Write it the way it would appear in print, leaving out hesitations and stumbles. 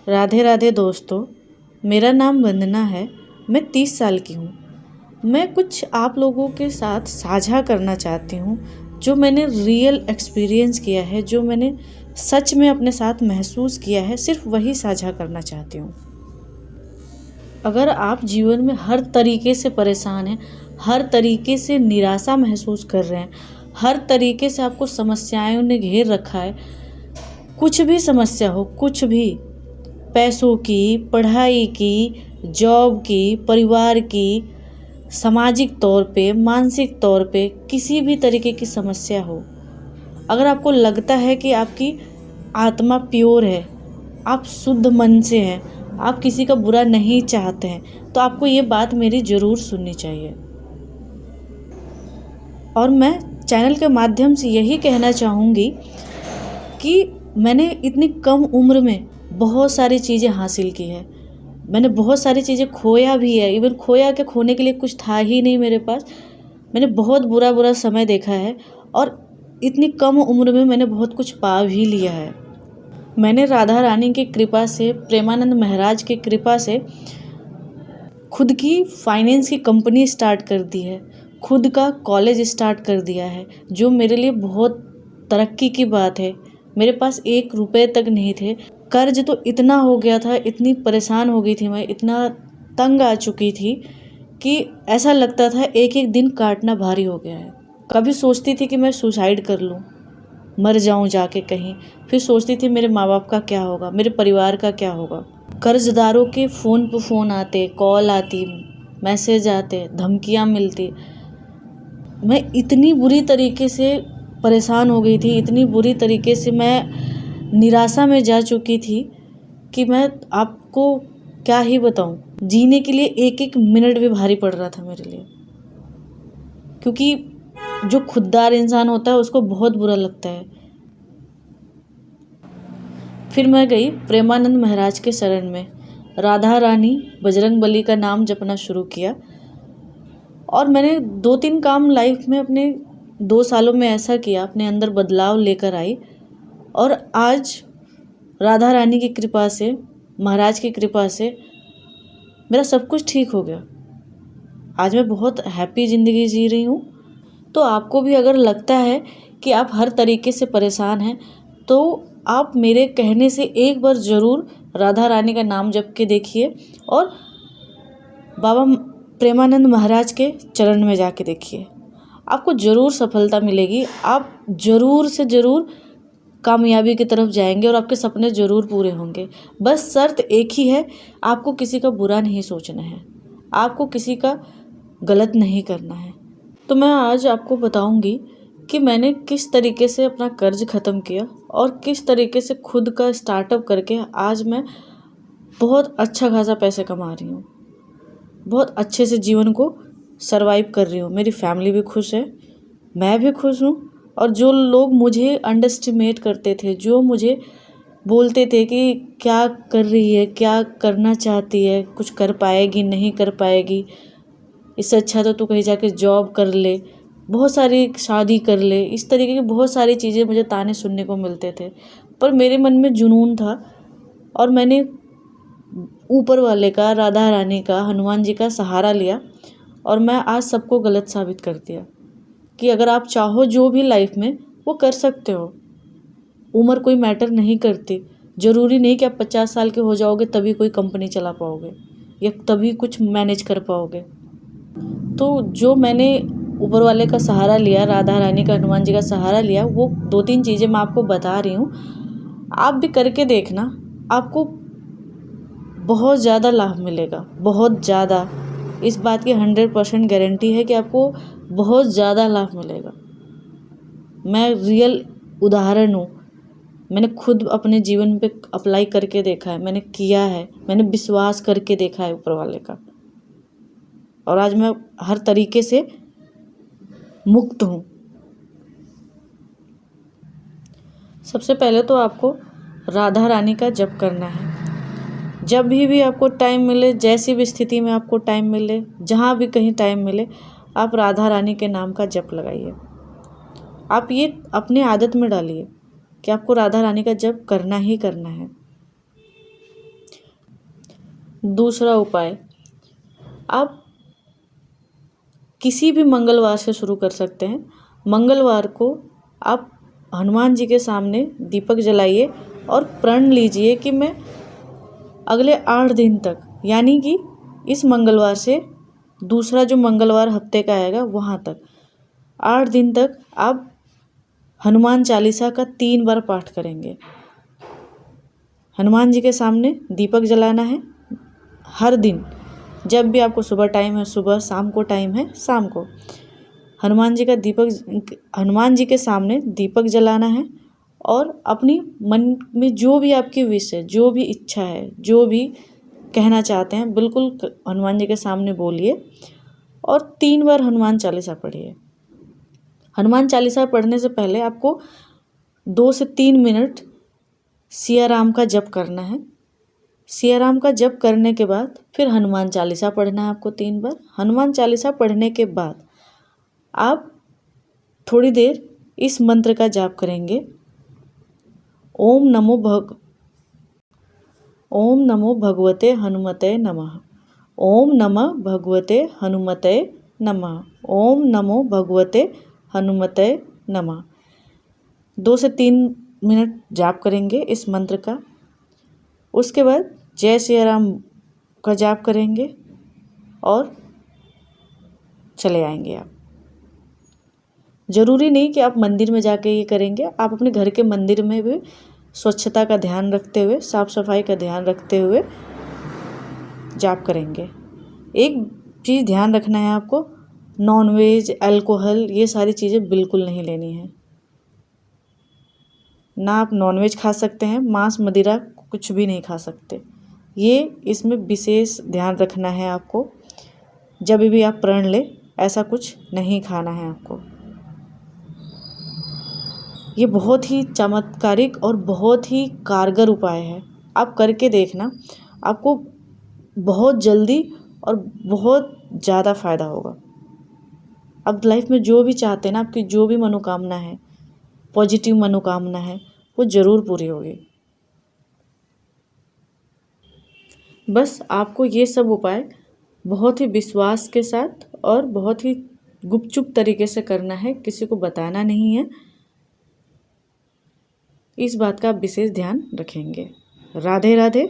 राधे राधे दोस्तों, मेरा नाम वंदना है। मैं 30 साल की हूँ। मैं कुछ आप लोगों के साथ साझा करना चाहती हूँ जो मैंने रियल एक्सपीरियंस किया है, जो मैंने सच में अपने साथ महसूस किया है, सिर्फ वही साझा करना चाहती हूँ। अगर आप जीवन में हर तरीके से परेशान हैं, हर तरीके से निराशा महसूस कर रहे हैं, हर तरीके से आपको समस्याओं ने घेर रखा है, कुछ भी समस्या हो, कुछ भी, पैसों की, पढ़ाई की, जॉब की, परिवार की, सामाजिक तौर पे, मानसिक तौर पे किसी भी तरीके की समस्या हो, अगर आपको लगता है कि आपकी आत्मा प्योर है, आप शुद्ध मन से हैं, आप किसी का बुरा नहीं चाहते हैं, तो आपको ये बात मेरी ज़रूर सुननी चाहिए। और मैं चैनल के माध्यम से यही कहना चाहूँगी कि मैंने इतनी कम उम्र में बहुत सारी चीज़ें हासिल की है। मैंने बहुत सारी चीज़ें खोया भी है, इवन खोया कि खोने के लिए कुछ था ही नहीं मेरे पास। मैंने बहुत बुरा समय देखा है और इतनी कम उम्र में मैंने बहुत कुछ पा भी लिया है। मैंने राधा रानी की कृपा से, प्रेमानंद महाराज की कृपा से खुद की फाइनेंस की कंपनी स्टार्ट कर दी है, खुद का कॉलेज स्टार्ट कर दिया है, जो मेरे लिए बहुत तरक्की की बात है। मेरे पास 1 रुपये तक नहीं थे। कर्ज तो इतना हो गया था, इतनी परेशान हो गई थी मैं, इतना तंग आ चुकी थी कि ऐसा लगता था एक एक दिन काटना भारी हो गया है। कभी सोचती थी कि मैं सुसाइड कर लूँ, मर जाऊँ जाके कहीं। फिर सोचती थी मेरे माँ बाप का क्या होगा, मेरे परिवार का क्या होगा। कर्जदारों के फ़ोन पे फ़ोन आते, कॉल आती, मैसेज आते, धमकियाँ मिलती। मैं इतनी बुरी तरीके से परेशान हो गई थी, इतनी बुरी तरीके से मैं निराशा में जा चुकी थी कि मैं आपको क्या ही बताऊं। जीने के लिए एक एक मिनट भी भारी पड़ रहा था मेरे लिए, क्योंकि जो खुददार इंसान होता है उसको बहुत बुरा लगता है। फिर मैं गई प्रेमानंद महाराज के शरण में, राधा रानी, बजरंगबली का नाम जपना शुरू किया। और मैंने 2-3 काम लाइफ में अपने 2 सालों में ऐसा किया, अपने अंदर बदलाव लेकर आई। और आज राधा रानी की कृपा से, महाराज की कृपा से मेरा सब कुछ ठीक हो गया। आज मैं बहुत हैप्पी ज़िंदगी जी रही हूँ। तो आपको भी अगर लगता है कि आप हर तरीके से परेशान हैं, तो आप मेरे कहने से एक बार ज़रूर राधा रानी का नाम जप के देखिए और बाबा प्रेमानंद महाराज के चरण में जाके देखिए। आपको ज़रूर सफलता मिलेगी, आप ज़रूर से ज़रूर कामयाबी की तरफ जाएंगे और आपके सपने ज़रूर पूरे होंगे। बस शर्त एक ही है, आपको किसी का बुरा नहीं सोचना है, आपको किसी का गलत नहीं करना है। तो मैं आज आपको बताऊंगी कि मैंने किस तरीके से अपना कर्ज ख़त्म किया और किस तरीके से खुद का स्टार्टअप करके आज मैं बहुत अच्छा खासा पैसे कमा रही हूँ, बहुत अच्छे से जीवन को सरवाइव कर रही हूँ। मेरी फैमिली भी खुश है, मैं भी खुश हूँ। और जो लोग मुझे अंडरएस्टिमेट करते थे, जो मुझे बोलते थे कि क्या कर रही है, क्या करना चाहती है, कुछ कर पाएगी, नहीं कर पाएगी, इससे अच्छा तो तू कहीं जाके जॉब कर ले, बहुत सारी शादी कर ले, इस तरीके की बहुत सारी चीज़ें मुझे ताने सुनने को मिलते थे। पर मेरे मन में जुनून था और मैंने ऊपर वाले का, राधा रानी का, हनुमान जी का सहारा लिया और मैं आज सबको गलत साबित कर दिया कि अगर आप चाहो जो भी लाइफ में वो कर सकते हो। उम्र कोई मैटर नहीं करती। ज़रूरी नहीं कि आप 50 साल के हो जाओगे तभी कोई कंपनी चला पाओगे या तभी कुछ मैनेज कर पाओगे। तो जो मैंने ऊपर वाले का सहारा लिया, राधा रानी का, हनुमान जी का सहारा लिया, वो 2-3 चीज़ें मैं आपको बता रही हूँ, आप भी करके देखना। आपको बहुत ज़्यादा लाभ मिलेगा, बहुत ज़्यादा। इस बात की 100% गारंटी है कि आपको बहुत ज़्यादा लाभ मिलेगा। मैं रियल उदाहरण हूँ, मैंने खुद अपने जीवन पे अप्लाई करके देखा है, मैंने किया है, मैंने विश्वास करके देखा है ऊपर वाले का, और आज मैं हर तरीके से मुक्त हूँ। सबसे पहले तो आपको राधा रानी का जप करना है। जब भी आपको टाइम मिले, जैसी भी स्थिति में आपको टाइम मिले, जहाँ भी कहीं टाइम मिले, आप राधा रानी के नाम का जप लगाइए। आप ये अपने आदत में डालिए कि आपको राधा रानी का जप करना ही करना है। दूसरा उपाय, आप किसी भी मंगलवार से शुरू कर सकते हैं। मंगलवार को आप हनुमान जी के सामने दीपक जलाइए और प्रण लीजिए कि मैं अगले 8 दिन तक, यानी कि इस मंगलवार से दूसरा जो मंगलवार हफ्ते का आएगा वहाँ तक 8 दिन तक आप हनुमान चालीसा का 3 बार पाठ करेंगे। हनुमान जी के सामने दीपक जलाना है हर दिन। जब भी आपको सुबह टाइम है सुबह, शाम को टाइम है शाम को, हनुमान जी के सामने दीपक जलाना है और अपनी मन में जो भी आपकी विश है, जो भी इच्छा है, जो भी कहना चाहते हैं, बिल्कुल हनुमान जी के सामने बोलिए और 3 बार हनुमान चालीसा पढ़िए। हनुमान चालीसा पढ़ने से पहले आपको 2 से 3 मिनट सिया राम का जप करना है। सिया राम का जप करने के बाद फिर हनुमान चालीसा पढ़ना है आपको 3 बार। हनुमान चालीसा पढ़ने के बाद आप थोड़ी देर इस मंत्र का जाप करेंगे, ओम नमो भगवते हनुमते नमः। ओम नमः भगवते हनुमते नमः। ओम नमो भगवते हनुमते नमः। 2 से 3 मिनट जाप करेंगे इस मंत्र का। उसके बाद जय सिया राम का जाप करेंगे और चले आएंगे आप। ज़रूरी नहीं कि आप मंदिर में जाके ये करेंगे, आप अपने घर के मंदिर में भी स्वच्छता का ध्यान रखते हुए, साफ़ सफाई का ध्यान रखते हुए जाप करेंगे। एक चीज़ ध्यान रखना है आपको, नॉनवेज, अल्कोहल, ये सारी चीज़ें बिल्कुल नहीं लेनी है। ना आप नॉनवेज खा सकते हैं, मांस मदिरा कुछ भी नहीं खा सकते। ये इसमें विशेष ध्यान रखना है आपको। जब भी आप प्रण ले, ऐसा कुछ नहीं खाना है आपको। ये बहुत ही चमत्कारिक और बहुत ही कारगर उपाय है। आप करके देखना, आपको बहुत जल्दी और बहुत ज़्यादा फ़ायदा होगा। अब लाइफ में जो भी चाहते हैं ना, आपकी जो भी मनोकामना है, पॉजिटिव मनोकामना है, वो ज़रूर पूरी होगी। बस आपको ये सब उपाय बहुत ही विश्वास के साथ और बहुत ही गुपचुप तरीके से करना है, किसी को बताना नहीं है। इस बात का आप विशेष ध्यान रखेंगे। राधे राधे।